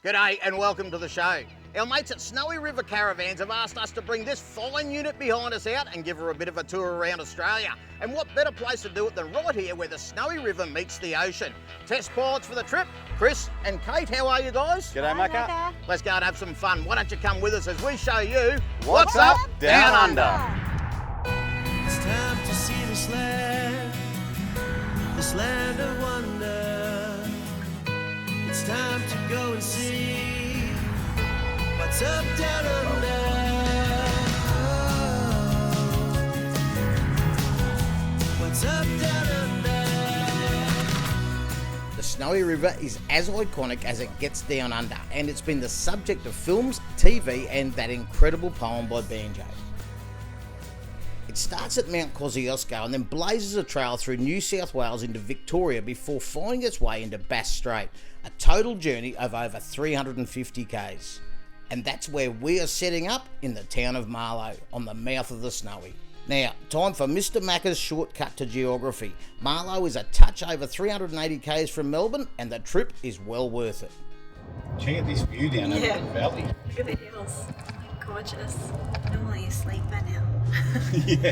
G'day and welcome to the show. Our mates at Snowy River Caravans have asked us to bring this fine unit behind us out and give her a bit of a tour around Australia. And what better place to do it than right here where the Snowy River meets the ocean. Test pilots for the trip, Chris and Kate, how are you guys? G'day, Macca. Let's go and have some fun. Why don't you come with us as we show you What's up down under? It's time to see this land of wonder. It's time to go and see what's up down under. What's up down under? The Snowy River is as iconic as it gets down under, and it's been the subject of films, TV, and that incredible poem by Banjo. It starts at Mount Kosciuszko and then blazes a trail through New South Wales into Victoria before finding its way into Bass Strait, a total journey of over 350 k's. And that's where we are setting up, in the town of Marlow, on the mouth of the Snowy. Now, time for Mr. Macca's shortcut to geography. Marlow is a touch over 380 k's from Melbourne, and the trip is well worth it. Check out this view down over the valley. Look at the hills. Gorgeous. Normally you sleep by now. Yeah.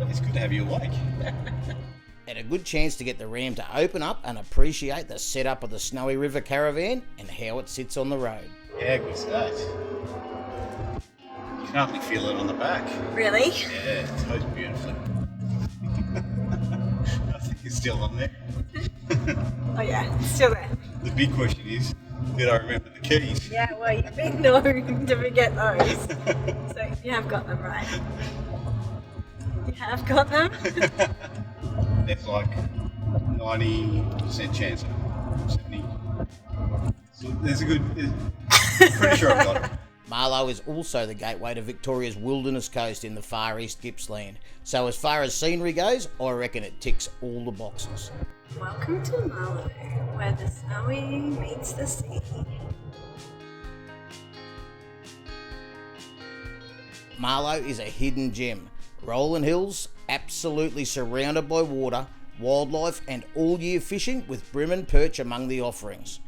It's good to have you awake. And a good chance to get the ram to open up and appreciate the setup of the Snowy River Caravan and how it sits on the road. How good's that? You can hardly feel it on the back. Really? Yeah, it tows beautifully. I think it's still on there. Oh yeah, it's still there. The big question is, did I remember the keys? Yeah, well you've been known to forget those. So you have got them right. You have got them? There's like 90% chance of 70. So there's a good, pretty sure I've got it. Marlow is also the gateway to Victoria's wilderness coast in the far east Gippsland. So as far as scenery goes, I reckon it ticks all the boxes. Welcome to Marlow, where the Snowy meets the sea. Marlow is a hidden gem. Rolling hills, absolutely surrounded by water, wildlife and all-year fishing with bream and perch among the offerings.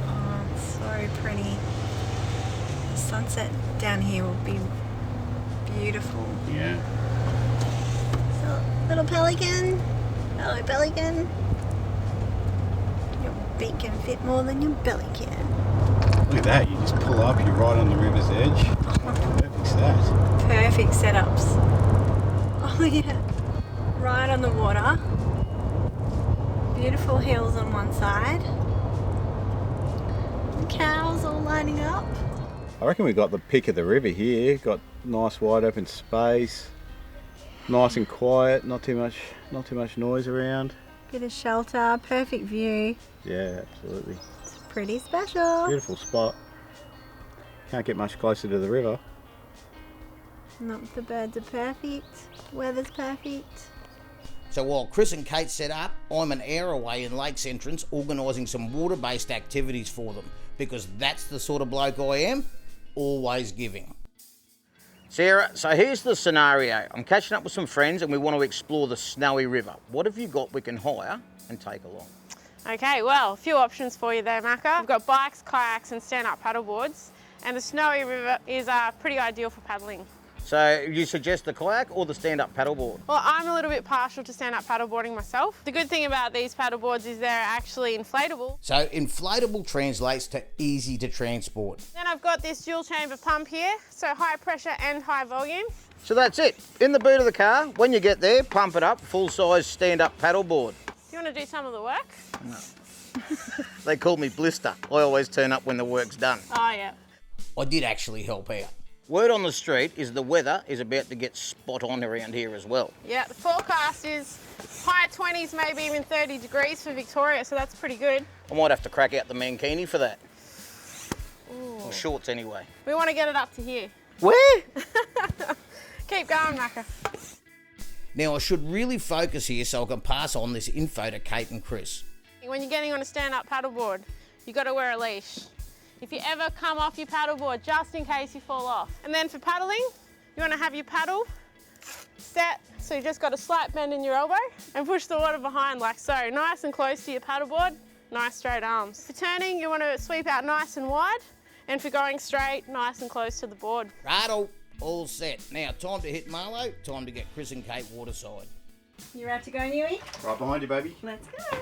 Oh, it's so pretty. The sunset down here will be beautiful. Yeah. So, little pelican. Hello, pelican. Your beak can fit more than your belly can. Look at that, you just pull up, you're right on the river's edge. How perfect's that? Perfect setups. Oh yeah, right on the water. Beautiful hills on one side. The cows all lining up. I reckon we got the pick of the river here. Got nice wide open space, nice and quiet, not too much noise around. Bit of shelter, perfect view. Yeah, absolutely. It's pretty special. Beautiful spot. Can't get much closer to the river. Look, the birds are perfect. Weather's perfect. So while Chris and Kate set up, I'm an hour away in Lakes Entrance organising some water-based activities for them, because that's the sort of bloke I am, always giving. Sarah, so here's the scenario. I'm catching up with some friends and we want to explore the Snowy River. What have you got we can hire and take along? Okay, well, a few options for you there, Macca. We've got bikes, kayaks and stand-up paddleboards, and the Snowy River is pretty ideal for paddling. So you suggest the kayak or the stand-up paddleboard? Well, I'm a little bit partial to stand-up paddleboarding myself. The good thing about these paddleboards is they're actually inflatable. So inflatable translates to easy to transport. Then I've got this dual chamber pump here, so high pressure and high volume. So that's it. In the boot of the car, when you get there, pump it up, full-size stand-up paddleboard. Do you want to do some of the work? No. They call me Blister. I always turn up when the work's done. Oh, yeah. I did actually help out. Word on the street is the weather is about to get spot on around here as well. Yeah, the forecast is high 20s, maybe even 30 degrees for Victoria, so that's pretty good. I might have to crack out the mankini for that. Ooh. Or shorts anyway. We want to get it up to here. Where? Keep going, Macca. Now I should really focus here so I can pass on this info to Kate and Chris. When you're getting on a stand-up paddleboard, you've got to wear a leash. If you ever come off your paddleboard, just in case you fall off. And then for paddling, you want to have your paddle set, so you just got a slight bend in your elbow and push the water behind like so, nice and close to your paddleboard, nice straight arms. For turning, you want to sweep out nice and wide, and for going straight, nice and close to the board. Righto, all set. Now time to hit Marlo, time to get Chris and Kate waterside. You ready to go, Newey? Right behind you, baby. Let's go.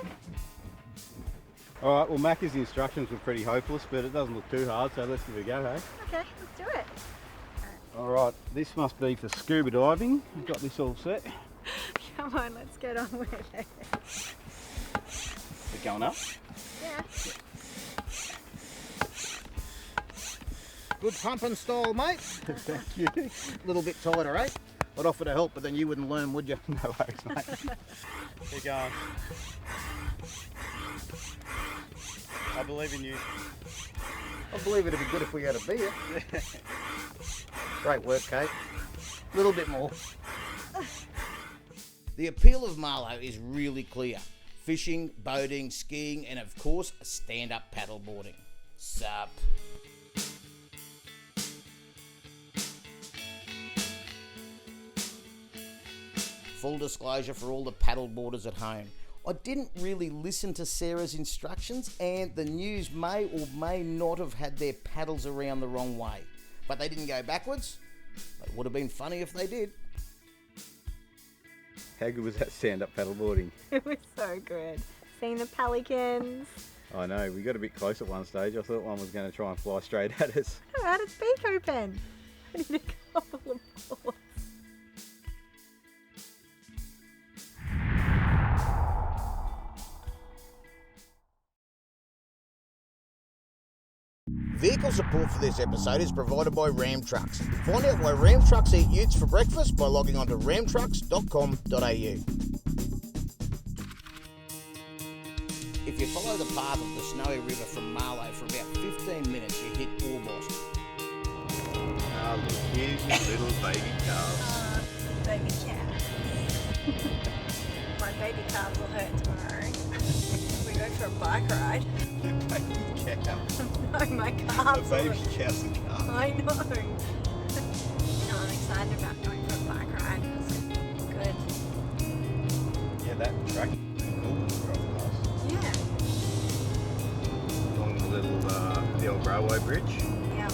All right, well, Macca's instructions were pretty hopeless, but it doesn't look too hard, so let's give it a go, hey? Okay, let's do it. All right, this must be for scuba diving. I've got this all set. Come on, let's get on with it. Is it going up? Yeah. Good pumping style, mate. Thank you. A little bit tighter, eh? I'd offer to help, but then you wouldn't learn, would you? No worries, mate. Keep going. I believe in you. I believe it'd be good if we had a beer. Great work, Kate. A little bit more. The appeal of Marlo is really clear. Fishing, boating, skiing, and of course, stand-up paddleboarding. Sup. Full disclosure for all the paddleboarders at home. I didn't really listen to Sarah's instructions, and the news may or may not have had their paddles around the wrong way. But they didn't go backwards. It would have been funny if they did. How good was that stand-up paddleboarding? It was so good. Seeing the pelicans. I know, we got a bit close at one stage. I thought one was going to try and fly straight at us. Oh, how did beak open? I need a couple of balls. Vehicle support for this episode is provided by Ram Trucks. Find out why Ram Trucks eat utes for breakfast by logging on to ramtrucks.com.au. If you follow the path of the Snowy River from Marlow for about 15 minutes, you hit Orbost. Oh, look, here's your little baby calves. Baby calves. My baby calves will hurt tomorrow. We go for a bike ride. Your baby cow. No, my calves. A baby cow's a calf. I know. No, I'm excited about going for a bike ride. It's good. Yeah, that track is cool. Yeah. Along the old railway bridge. Yeah.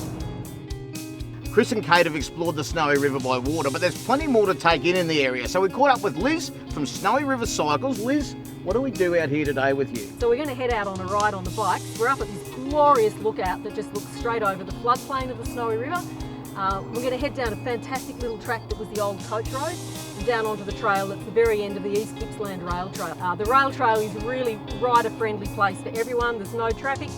Chris and Kate have explored the Snowy River by water, but there's plenty more to take in the area. So we caught up with Liz from Snowy River Cycles. Liz, what do we do out here today with you? So we're going to head out on a ride on the bikes. We're up at this glorious lookout that just looks straight over the floodplain of the Snowy River. We're going to head down a fantastic little track that was the old coach road and down onto the trail at the very end of the East Gippsland Rail Trail. The rail trail is a really rider-friendly place for everyone. There's no traffic.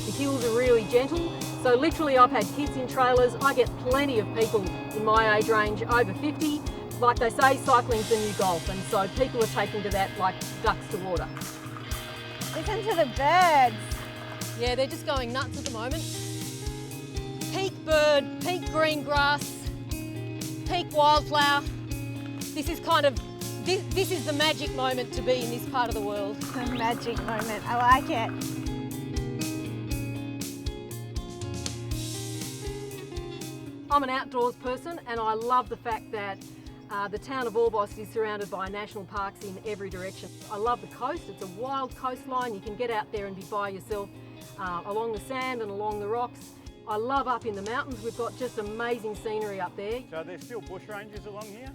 The hills are really gentle. So literally I've had kids in trailers. I get plenty of people in my age range over 50. Like they say, cycling's the new golf, and so people are taking to that like ducks to water. Listen to the birds. Yeah, they're just going nuts at the moment. Peak bird, peak green grass, peak wildflower. This is this is the magic moment to be in this part of the world. The magic moment. I like it. I'm an outdoors person, and I love the fact that the town of Orbost is surrounded by national parks in every direction. I love the coast. It's a wild coastline. You can get out there and be by yourself along the sand and along the rocks. I love up in the mountains. We've got just amazing scenery up there. So there's still bush rangers along here?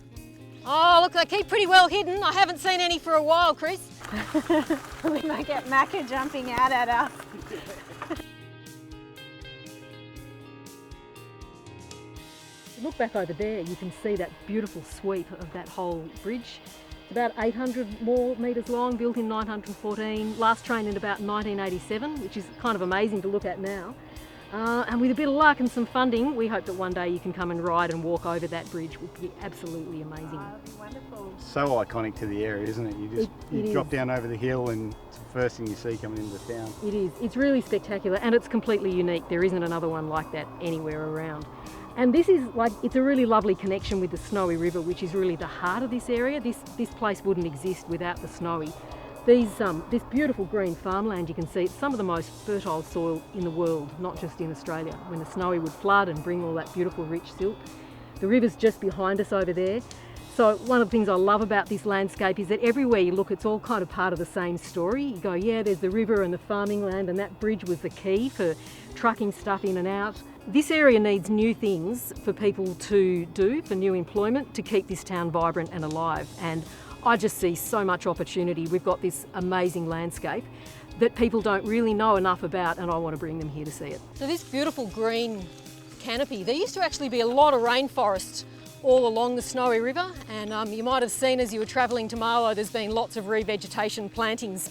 Oh, look, they keep pretty well hidden. I haven't seen any for a while, Chris. We might get Macca jumping out at us. Look back over there, you can see that beautiful sweep of that whole bridge. It's about 800 more metres long, built in 1914, last trained in about 1987, which is kind of amazing to look at now. And with a bit of luck and some funding, we hope that one day you can come and ride and walk over that bridge. It would be absolutely amazing. That'd be wonderful. So iconic to the area, isn't it? You drop down over the hill and it's the first thing you see coming into the town. It is. It's really spectacular, and it's completely unique. There isn't another one like that anywhere around. And this is it's a really lovely connection with the Snowy River, which is really the heart of this area. This place wouldn't exist without the Snowy. This beautiful green farmland, you can see, it's some of the most fertile soil in the world, not just in Australia. When the Snowy would flood and bring all that beautiful rich silt. The river's just behind us over there. So one of the things I love about this landscape is that everywhere you look, it's all kind of part of the same story. You go, yeah, there's the river and the farming land, and that bridge was the key for trucking stuff in and out. This area needs new things for people to do, for new employment, to keep this town vibrant and alive. And I just see so much opportunity. We've got this amazing landscape that people don't really know enough about, and I want to bring them here to see it. So this beautiful green canopy, there used to actually be a lot of rainforest all along the Snowy River, and you might have seen as you were travelling to Marlow, there's been lots of revegetation plantings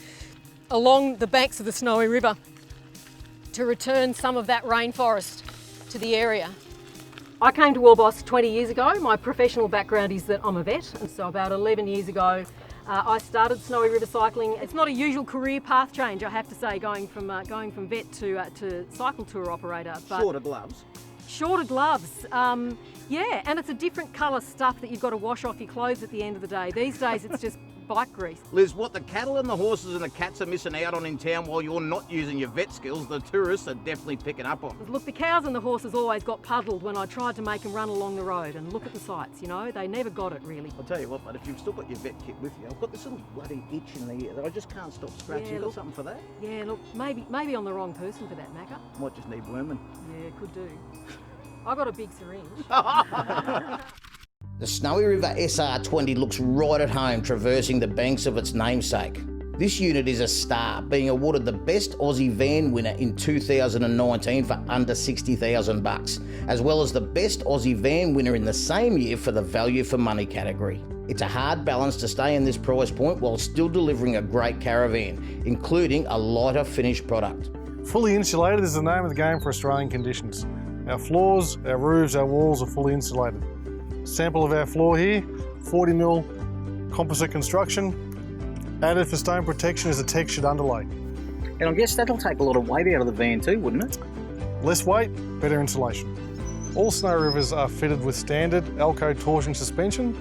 along the banks of the Snowy River to return some of that rainforest to the area. I came to Orbost 20 years ago. My professional background is that I'm a vet, and so about 11 years ago I started Snowy River cycling. It's not a usual career path change, I have to say, going from vet to cycle tour operator. But Shorter gloves. Shorter gloves, yeah, and it's a different colour stuff that you've got to wash off your clothes at the end of the day. These days it's just bike grease. Liz, what the cattle and the horses and the cats are missing out on in town while you're not using your vet skills, the tourists are definitely picking up on. Look, the cows and the horses always got puddled when I tried to make them run along the road, and look at the sights, you know, they never got it really. I'll tell you what, but if you've still got your vet kit with you, I've got this little bloody itch in the ear that I just can't stop scratching. Yeah, You got look, something for that? Yeah, look, maybe I'm the wrong person for that, Macca. Might just need worming. Yeah, could do. I got a big syringe. The Snowy River SR20 looks right at home traversing the banks of its namesake. This unit is a star, being awarded the Best Aussie Van winner in 2019 for under $60,000, as well as the Best Aussie Van winner in the same year for the value for money category. It's a hard balance to stay in this price point while still delivering a great caravan, including a lighter finished product. Fully insulated is the name of the game for Australian conditions. Our floors, our roofs, our walls are fully insulated. Sample of our floor here, 40mm composite construction. Added for stone protection is a textured underlay. And I guess that'll take a lot of weight out of the van too, wouldn't it? Less weight, better insulation. All Snowy Rivers are fitted with standard Alco torsion suspension.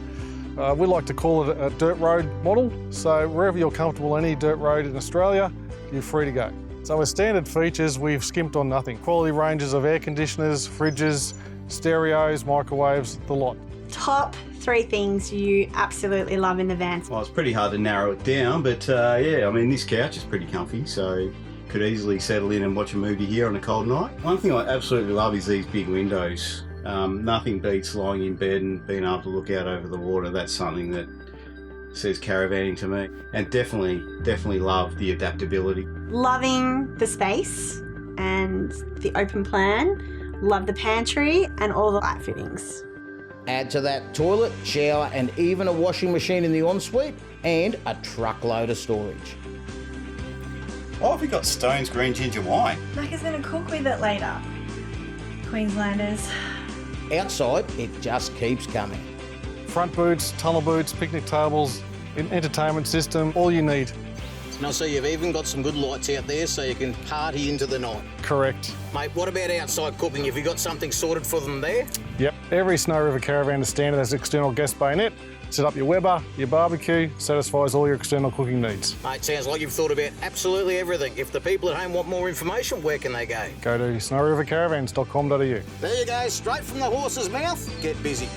We like to call it a dirt road model, so wherever you're comfortable, any dirt road in Australia, you're free to go. So as standard features, we've skimped on nothing. Quality ranges of air conditioners, fridges, stereos, microwaves, the lot. Top 3 things you absolutely love in the van. Well, it's pretty hard to narrow it down, but yeah, I mean, this couch is pretty comfy, so could easily settle in and watch a movie here on a cold night. One thing I absolutely love is these big windows. Nothing beats lying in bed and being able to look out over the water. That's something that says caravanning to me. And definitely love the adaptability. Loving the space and the open plan. Love the pantry and all the light fittings. Add to that toilet, shower and even a washing machine in the ensuite and a truckload of storage. Oh, have you got Stone's green ginger wine? Macca's gonna cook with it later. Queenslanders. Outside, it just keeps coming. Front boots, tunnel boots, picnic tables, entertainment system, all you need. And I see you've even got some good lights out there so you can party into the night. Correct. Mate, what about outside cooking? Have you got something sorted for them there? Yep, every Snowy River caravan is standard as external gas bayonet. Set up your Weber, your barbecue, satisfies all your external cooking needs. Mate, sounds like you've thought about absolutely everything. If the people at home want more information, where can they go? Go to snowyrivercaravans.com.au. There you go, straight from the horse's mouth. Get busy.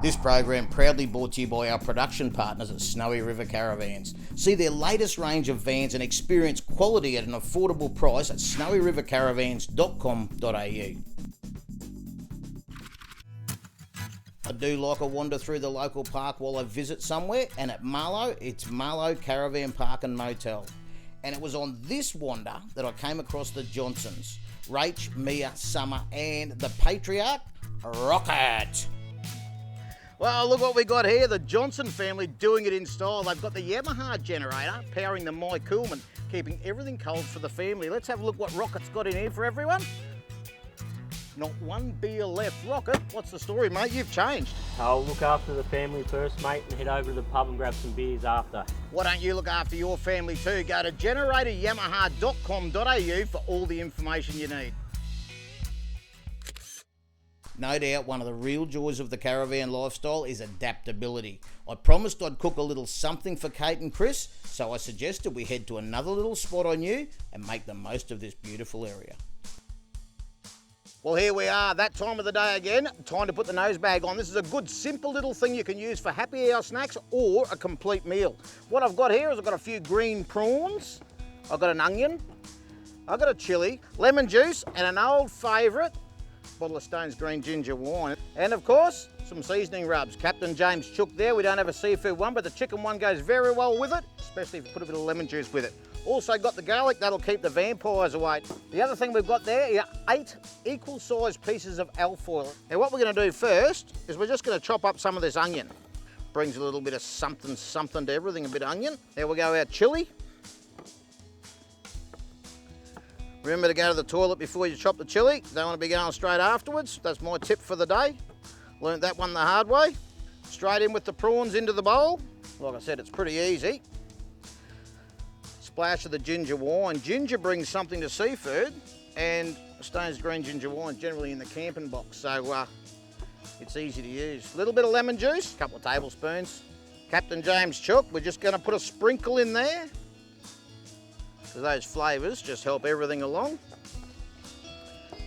This program proudly brought to you by our production partners at Snowy River Caravans. See their latest range of vans and experience quality at an affordable price at snowyrivercaravans.com.au. I do like a wander through the local park while I visit somewhere, and at Marlow, it's Marlow Caravan Park and Motel. And it was on this wander that I came across the Johnsons, Rach, Mia, Summer, and the patriarch, Rocket. Well, look what we got here, the Johnson family doing it in style. They've got the Yamaha generator powering the My Coolman, keeping everything cold for the family. Let's have a look what Rocket's got in here for everyone. Not one beer left. Rocket, what's the story, mate? You've changed. I'll look after the family first, mate, and head over to the pub and grab some beers after. Why don't you look after your family too? Go to generatoryamaha.com.au for all the information you need. No doubt one of the real joys of the caravan lifestyle is adaptability. I promised I'd cook a little something for Kate and Chris, so I suggested we head to another little spot I knew and make the most of this beautiful area. Well, here we are, that time of the day again. Time to put the nose bag on. This is a good, simple little thing you can use for happy hour snacks or a complete meal. What I've got here is I've got a few green prawns, I've got an onion, I've got a chilli, lemon juice, and an old favourite, bottle of Stone's green ginger wine. And of course, some seasoning rubs. Captain James Chook there. We don't have a seafood one, but the chicken one goes very well with it, especially if you put a bit of lemon juice with it. Also got the garlic, that'll keep the vampires away. The other thing we've got there are 8 equal sized pieces of alfoil. Now what we're gonna do first is we're just gonna chop up some of this onion. Brings a little bit of something to everything, a bit of onion. There we go, our chilli. Remember to go to the toilet before you chop the chilli. Don't want to be going straight afterwards. That's my tip for the day. Learned that one the hard way. Straight in with the prawns into the bowl. Like I said, it's pretty easy. Splash of the ginger wine. Ginger brings something to seafood, and Stone's green ginger wine generally in the camping box, so it's easy to use. A little bit of lemon juice, a couple of tablespoons. Captain James Chook, we're just going to put a sprinkle in there. Those flavours just help everything along.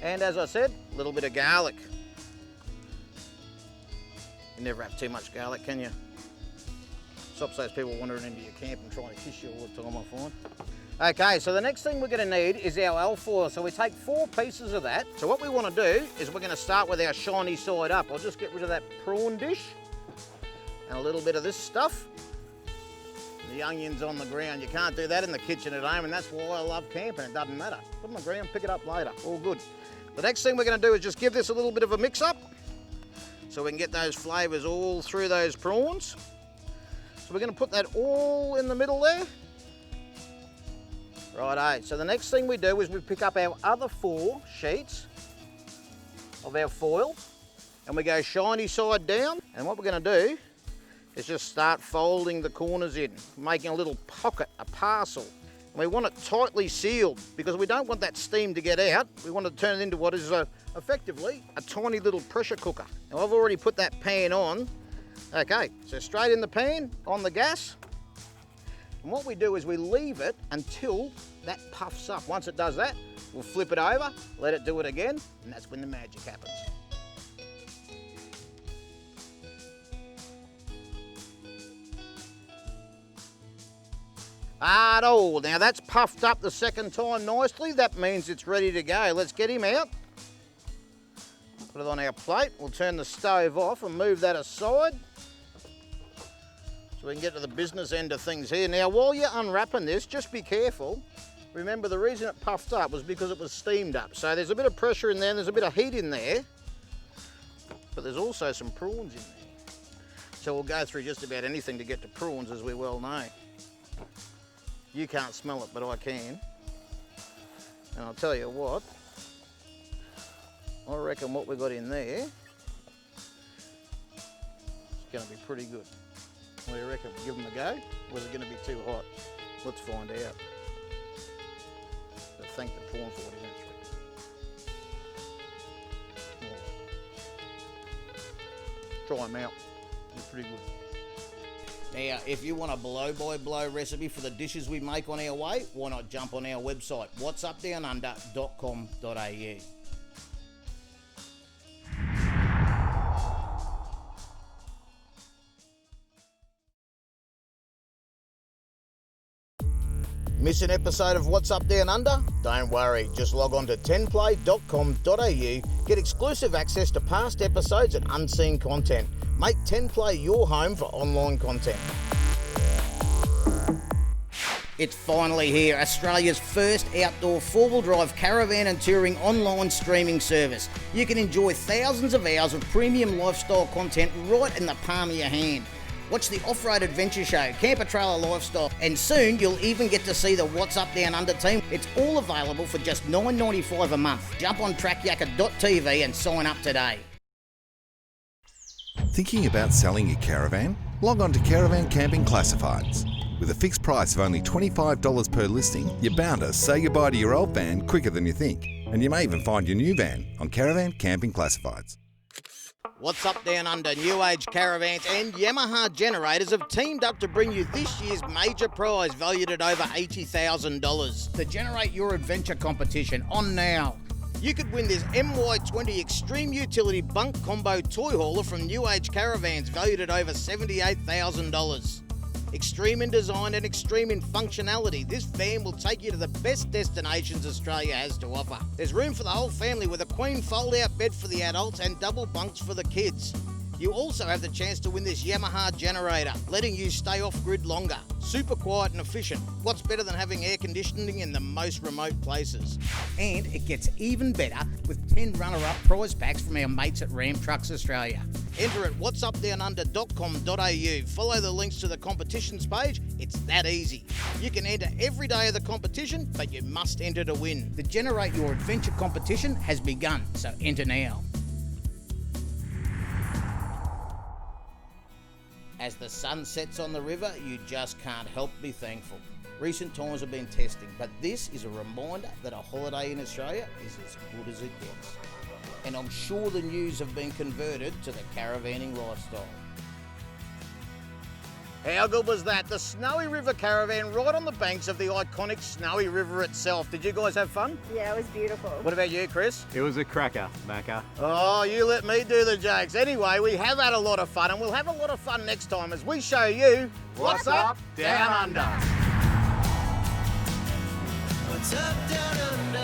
And as I said, a little bit of garlic. You never have too much garlic, can you? Stops those people wandering into your camp and trying to kiss you all the time, I find. Okay, so the next thing we're going to need is our alfoil. So we take 4 pieces of that. So what we want to do is we're going to start with our shiny side up. I'll just get rid of that prawn dish and a little bit of this stuff. The onions on the ground. You can't do that in the kitchen at home, and that's why I love camping. It doesn't matter. Put them on the ground, pick it up later. All good. The next thing we're going to do is just give this a little bit of a mix up so we can get those flavours all through those prawns. So we're going to put that all in the middle there. Righto. So the next thing we do is we pick up our other 4 sheets of our foil and we go shiny side down. And what we're going to do is just start folding the corners in, making a little pocket, a parcel. And we want it tightly sealed because we don't want that steam to get out. We want to turn it into what is effectively a tiny little pressure cooker. Now I've already put that pan on. Okay, so straight in the pan, on the gas. And what we do is we leave it until that puffs up. Once it does that, we'll flip it over, let it do it again, and that's when the magic happens. Oh, now that's puffed up the second time nicely. That means it's ready to go. Let's get him out. Put it on our plate. We'll turn the stove off and move that aside so we can get to the business end of things here. Now, while you're unwrapping this, just be careful. Remember, the reason it puffed up was because it was steamed up. So there's a bit of pressure in there, and there's a bit of heat in there, but there's also some prawns in there. So we'll go through just about anything to get to prawns, as we well know. You can't smell it, but I can. And I'll tell you what, I reckon what we got in there is going to be pretty good. What do you reckon? Give them a go? Or is it going to be too hot? Let's find out. So thank the prawn for what he went through. Try them out. They're pretty good. Now, if you want a blow-by-blow recipe for the dishes we make on our way, why not jump on our website, whatsupdownunder.com.au. Miss an episode of What's Up Down Under? Don't worry, just log on to 10play.com.au, get exclusive access to past episodes and unseen content. Make 10play your home for online content. It's finally here, Australia's first outdoor four-wheel drive caravan and touring online streaming service. You can enjoy thousands of hours of premium lifestyle content right in the palm of your hand. Watch the Off-Road Adventure Show, Camper Trailer Lifestyle, and soon you'll even get to see the What's Up Down Under team. It's all available for just $9.95 a month. Jump on trackyaker.tv and sign up today. Thinking about selling your caravan? Log on to Caravan Camping Classifieds. With a fixed price of only $25 per listing, you're bound to say goodbye to your old van quicker than you think. And you may even find your new van on Caravan Camping Classifieds. What's Up Down Under, New Age Caravans and Yamaha Generators have teamed up to bring you this year's major prize valued at over $80,000. The Generate Your Adventure competition on now. You could win this MY20 Extreme Utility Bunk Combo Toy Hauler from New Age Caravans valued at over $78,000. Extreme in design and extreme in functionality, this van will take you to the best destinations Australia has to offer. There's room for the whole family with a queen fold-out bed for the adults and double bunks for the kids. You also have the chance to win this Yamaha generator, letting you stay off-grid longer. Super quiet and efficient. What's better than having air conditioning in the most remote places? And it gets even better with 10 runner-up prize packs from our mates at Ram Trucks Australia. Enter at whatsupdownunder.com.au. Follow the links to the competitions page. It's that easy. You can enter every day of the competition, but you must enter to win. The Generate Your Adventure competition has begun, so enter now. As the sun sets on the river, you just can't help be thankful. Recent times have been testing, but this is a reminder that a holiday in Australia is as good as it gets. And I'm sure the news have been converted to the caravanning lifestyle. How good was that? The Snowy River Caravan right on the banks of the iconic Snowy River itself. Did you guys have fun? Yeah, it was beautiful. What about you, Chris? It was a cracker, Macca. Oh, you let me do the jokes. Anyway, we have had a lot of fun, and we'll have a lot of fun next time as we show you What's up, Down Under. What's up, down under?